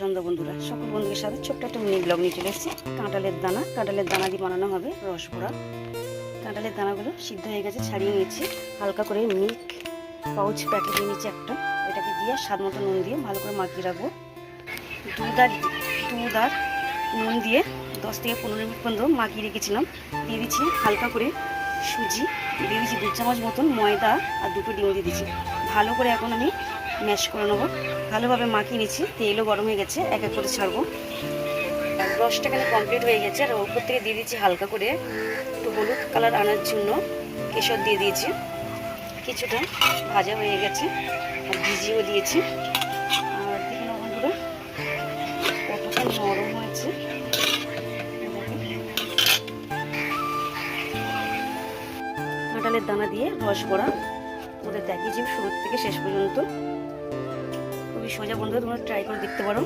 সন্ধ্যা বন্ধুরা, সকল বন্ধুদের সাথে ছোট্ট একটা মিনি ব্লগ নিয়ে চলে এসেছি। কাঁঠালের দানা দিয়ে বানানো হবে রসবড়া। কাঁঠালের দানাগুলো সিদ্ধ হয়ে গেছে, ছাড়িয়ে নিয়েছি। হালকা করে মিল্ক পাউচ প্যাকেট নিয়ে নিচ্ছি একটা, এটাকে দিয়ে স্বাদ মতো নুন দিয়ে ভালো করে মাখিয়ে রাখবো। দুধ আর নুন দিয়ে 10 থেকে 15 মিনিট পর্যন্ত মাখিয়ে রেখেছিলাম। দিয়ে দিচ্ছি হালকা করে সুজি, দিয়ে দিচ্ছি 2 চামচ মতন ময়দা আর 2টো ডিম দিয়ে দিচ্ছি। ভালো করে এখন আমি ম্যাশ করে নেবো। ভালোভাবে মাখিয়ে নিচ্ছি। তেলও গরম হয়ে গেছে, এক এক করে ছাড়বো। রসটা এখানে কমপ্লিট হয়ে গেছে। আর ওপর থেকে দিয়ে দিচ্ছি হালকা করে একটু হলুদ কালার আনার জন্য কেশর দিয়ে দিয়েছি। কিছুটা ভাজা হয়ে গেছে আর ভিজিয়েও দিয়েছি। আর দেখুন বন্ধুরা কতটা নরম হয়েছে। কাঁঠালের দানা দিয়ে রসবড়া ওদের দেখিয়েছি শুরু থেকে শেষ পর্যন্ত। খুবই সোজা বন্ধুরা, তোমরা ট্রাই করে দেখতে পারো।